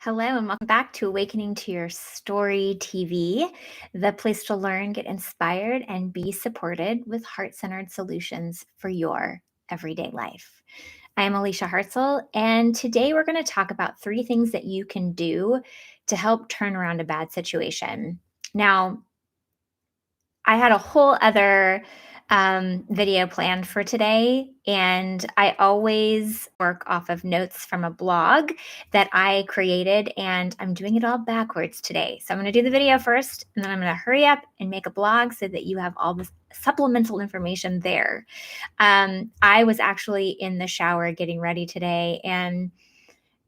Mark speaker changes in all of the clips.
Speaker 1: Hello, and welcome back to Awakening to Your Story TV, the place to learn, get inspired, and be supported with heart centered solutions for your everyday life. I am Alicia Hartzell, and today we're going to talk about 3 things that you can do to help turn around a bad situation. Now, I had a whole other video planned for today, and I always work off of notes from a blog that I created, and I'm doing it all backwards today. So I'm going to do the video first, and then I'm going to hurry up and make a blog so that you have all this supplemental information there. I was actually in the shower getting ready today, and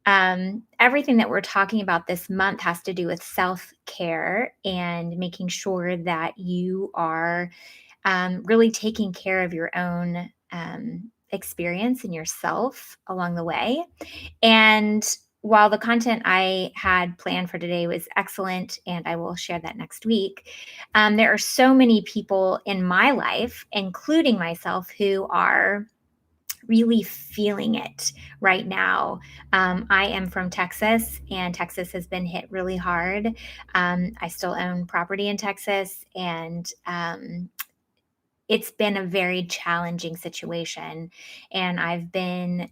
Speaker 1: everything that we're talking about this month has to do with self care and making sure that you are really taking care of your own experience and yourself along the way. And while the content I had planned for today was excellent, and I will share that next week, there are so many people in my life, including myself, who are really feeling it right now. I am from Texas, and Texas has been hit really hard. I still own property in Texas, and it's been a very challenging situation. And I've been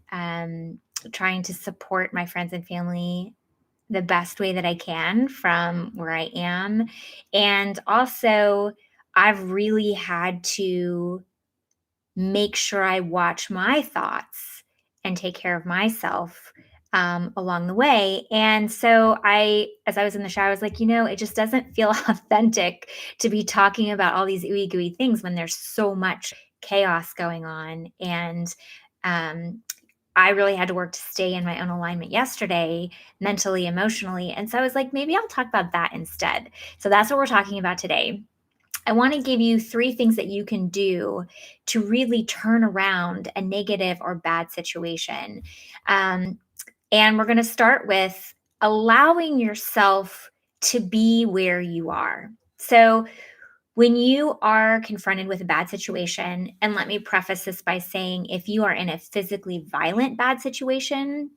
Speaker 1: trying to support my friends and family the best way that I can from where I am. And also, I've really had to make sure I watch my thoughts and take care of myself along the way. And so as I was in the shower, I was like, it just doesn't feel authentic to be talking about all these ooey gooey things when there's so much chaos going on. And um, I really had to work to stay in my own alignment yesterday, mentally, emotionally. And so I was like, maybe I'll talk about that instead. So that's what we're talking about today. I want to give you 3 things that you can do to really turn around a negative or bad situation. Um, and we're going to start with allowing yourself to be where you are. So, when you are confronted with a bad situation, and let me preface this by saying if you are in a physically violent bad situation,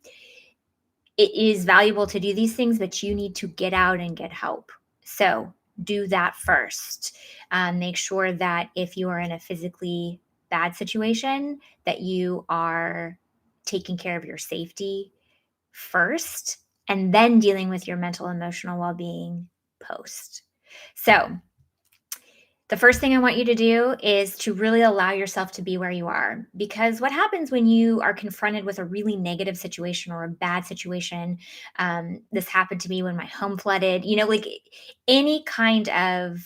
Speaker 1: it is valuable to do these things, but you need to get out and get help. So do that first. Make sure that if you are in a physically bad situation, that you are taking care of your safety first, and then dealing with your mental emotional well-being post. So the first thing I want you to do is to really allow yourself to be where you are. Because what happens when you are confronted with a really negative situation or a bad situation? This happened to me when my home flooded, like any kind of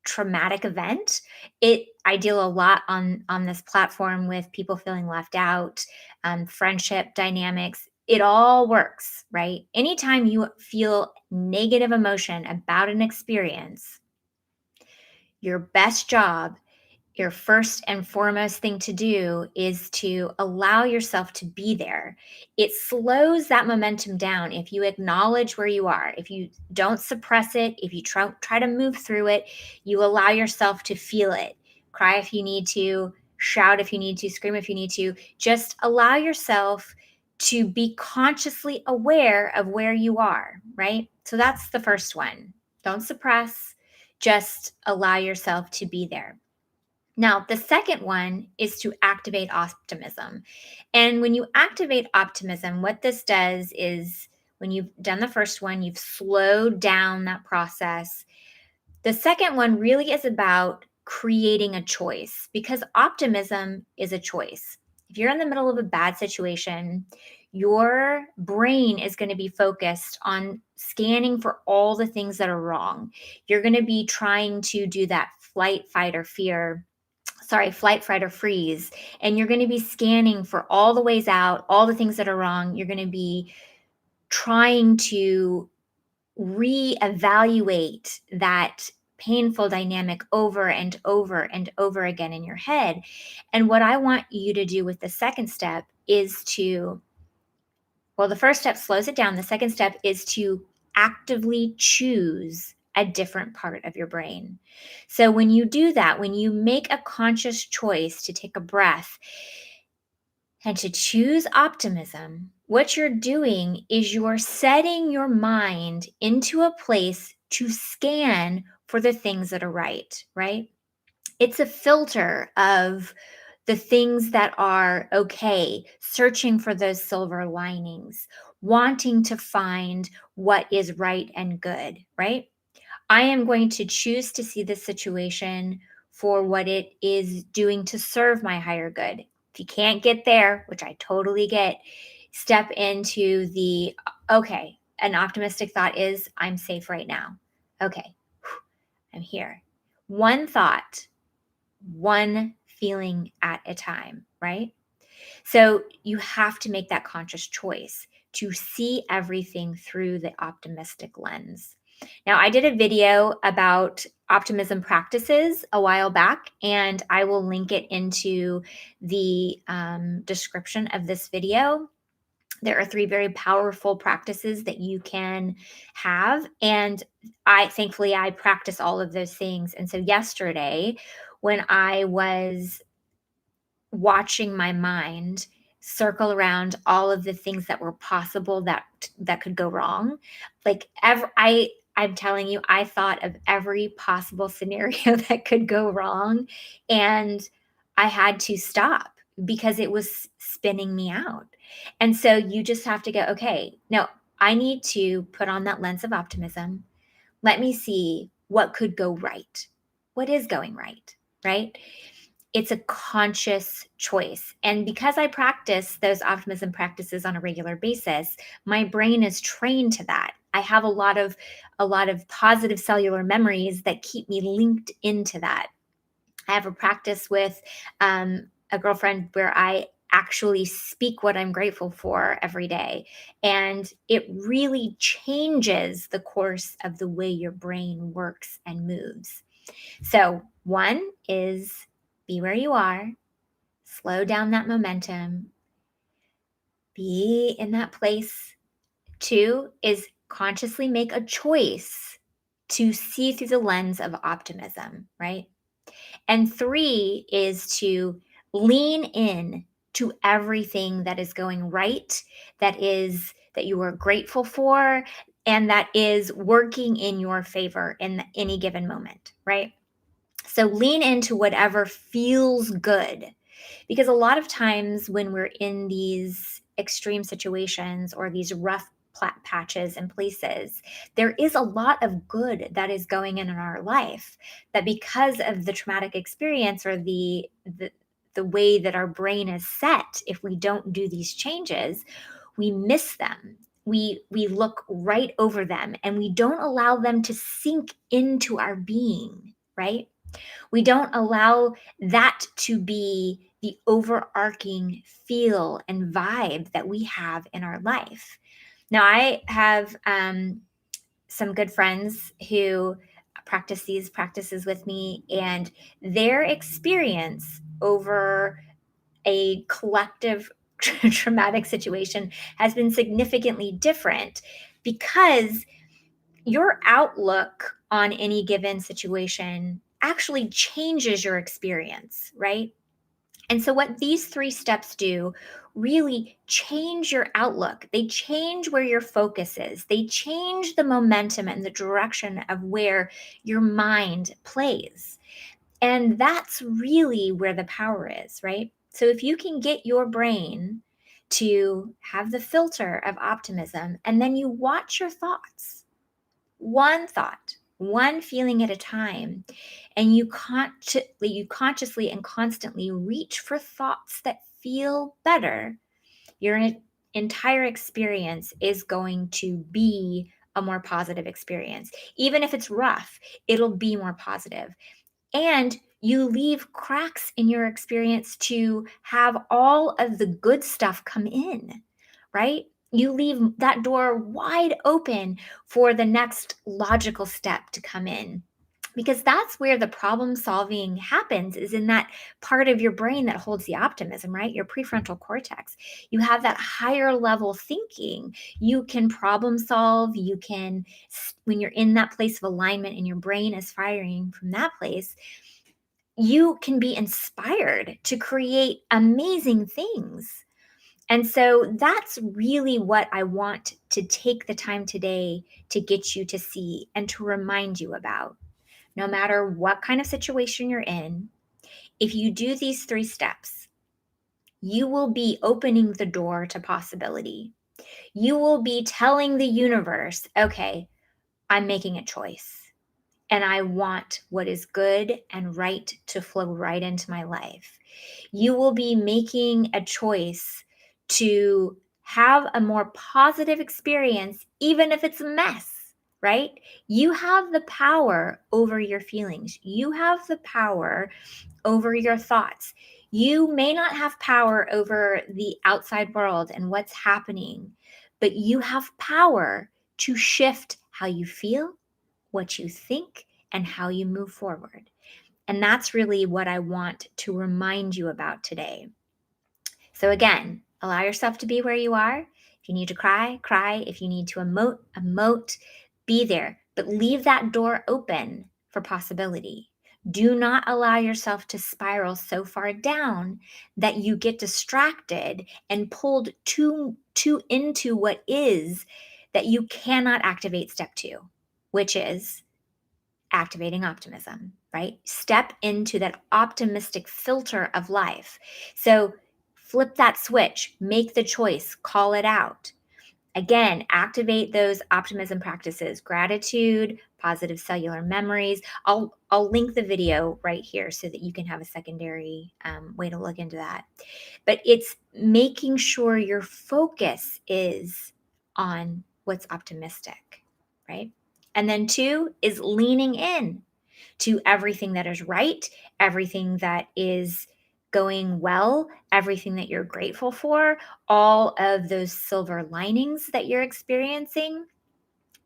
Speaker 1: traumatic event. I deal a lot on this platform with people feeling left out, friendship dynamics. It all works, right? Anytime you feel negative emotion about an experience, your best job, your first and foremost thing to do is to allow yourself to be there. It slows that momentum down if you acknowledge where you are. If you don't suppress it, if you try to move through it, you allow yourself to feel it. Cry if you need to, shout if you need to, scream if you need to. Just allow yourself to be consciously aware of where you are, right? So that's the first one. Don't suppress, just allow yourself to be there. Now, the second one is to activate optimism. And when you activate optimism, what this does is when you've done the first one, you've slowed down that process. The second one really is about creating a choice, because optimism is a choice. If you're in the middle of a bad situation, your brain is going to be focused on scanning for all the things that are wrong. You're going to be trying to do that flight, fight, or freeze. And you're going to be scanning for all the ways out, all the things that are wrong. You're going to be trying to reevaluate that painful dynamic over and over and over again in your head. And what I want you to do with the second step is the first step slows it down. The second step is to actively choose a different part of your brain. So when you do that, when you make a conscious choice to take a breath and to choose optimism, What you're doing is you're setting your mind into a place to scan for the things that are right, right? It's a filter of the things that are okay, searching for those silver linings, wanting to find what is right and good, right? I am going to choose to see this situation for what it is doing to serve my higher good. If you can't get there, which I totally get, step into the okay, an optimistic thought is I'm safe right now. Okay, I'm here. One thought, one feeling at a time, right? So you have to make that conscious choice to see everything through the optimistic lens. Now, I did a video about optimism practices a while back, and I will link it into the description of this video. There are three very powerful practices that you can have. And thankfully, I practice all of those things. And so, yesterday, when I was watching my mind circle around all of the things that were possible that could go wrong, like I'm telling you, I thought of every possible scenario that could go wrong, and I had to stop because it was spinning me out. And so you just have to go, okay, no, I need to put on that lens of optimism. Let me see what could go right. What is going right, right? It's a conscious choice. And because I practice those optimism practices on a regular basis, my brain is trained to that. I have a lot of positive cellular memories that keep me linked into that. I have a practice with a girlfriend where I actually speak what I'm grateful for every day. And it really changes the course of the way your brain works and moves. So, one is be where you are, slow down that momentum, be in that place. Two is consciously make a choice to see through the lens of optimism, right? And three is to lean in to everything that is going right, that you are grateful for, and that is working in your favor in any given moment, right? So lean into whatever feels good. Because a lot of times when we're in these extreme situations or these rough patches and places, there is a lot of good that is going in our life that because of the traumatic experience or the way that our brain is set, if we don't do these changes, we miss them. We look right over them and we don't allow them to sink into our being, right? We don't allow that to be the overarching feel and vibe that we have in our life. Now, I have some good friends who practice these practices with me, and their experience over a collective traumatic situation has been significantly different because your outlook on any given situation actually changes your experience, right? And so, what these three steps do really change your outlook. They change where your focus is, they change the momentum and the direction of where your mind plays. And that's really where the power is, right? So, if you can get your brain to have the filter of optimism and then you watch your thoughts, one thought, one feeling at a time, and you consciously and constantly reach for thoughts that feel better, your entire experience is going to be a more positive experience. Even if it's rough, it'll be more positive. And you leave cracks in your experience to have all of the good stuff come in, right? You leave that door wide open for the next logical step to come in. Because that's where the problem solving happens, is in that part of your brain that holds the optimism, right? Your prefrontal cortex. You have that higher level thinking. You can problem solve. When you're in that place of alignment and your brain is firing from that place, you can be inspired to create amazing things. And so that's really what I want to take the time today to get you to see and to remind you about. No matter what kind of situation you're in, if you do these 3 steps, you will be opening the door to possibility. You will be telling the universe, okay, I'm making a choice and I want what is good and right to flow right into my life. You will be making a choice to have a more positive experience, even if it's a mess, right? You have the power over your feelings. You have the power over your thoughts. You may not have power over the outside world and what's happening, but you have power to shift how you feel, what you think, and how you move forward. And that's really what I want to remind you about today. So, again, allow yourself to be where you are. If you need to cry, cry. If you need to emote, emote. Be there, but leave that door open for possibility. Do not allow yourself to spiral so far down that you get distracted and pulled too into what is, that you cannot activate step 2, which is activating optimism, right? Step into that optimistic filter of life. So flip that switch, make the choice, call it out. Again, activate those optimism practices, gratitude, positive cellular memories. I'll link the video right here so that you can have a secondary way to look into that. But it's making sure your focus is on what's optimistic, right? And then 2 is leaning in to everything that is right, everything that is going well, everything that you're grateful for, all of those silver linings that you're experiencing.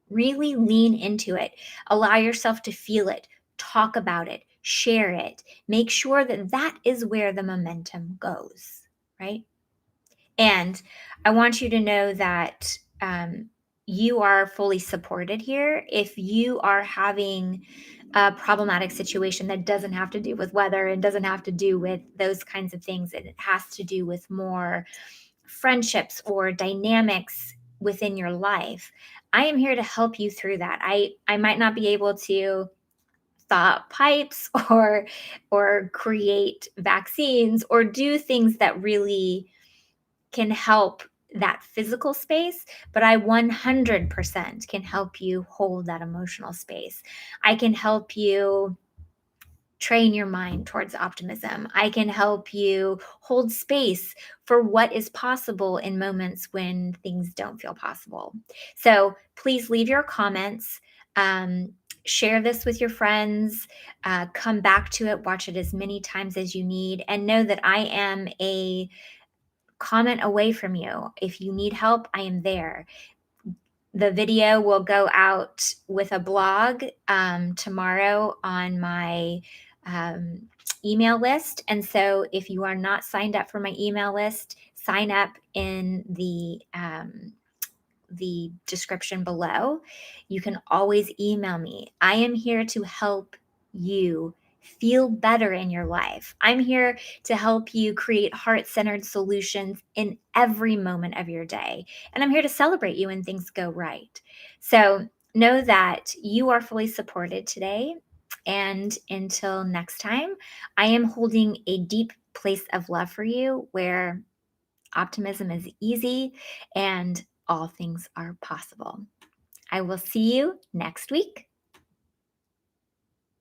Speaker 1: Really lean into it. Allow yourself to feel it, talk about it, share it. Make sure that that is where the momentum goes, right? And I want you to know that you are fully supported here. If you are having a problematic situation that doesn't have to do with weather and doesn't have to do with those kinds of things, it has to do with more friendships or dynamics within your life, I am here to help you through that. I might not be able to thaw pipes or create vaccines or do things that really can help that physical space, but I 100% can help you hold that emotional space. I can help you train your mind towards optimism. I can help you hold space for what is possible in moments when things don't feel possible. So please leave your comments. Um, Share this with your friends. Come back to it. Watch it as many times as you need. And know that I am a comment away from you. If you need help, I am there. The video will go out with a blog tomorrow on my um, email list. And so if you are not signed up for my email list, sign up in the description below. You can always email me. I am here to help you feel better in your life. I'm here to help you create heart centered solutions in every moment of your day. And I'm here to celebrate you when things go right. So know that you are fully supported today. And until next time, I am holding a deep place of love for you where optimism is easy and all things are possible. I will see you next week.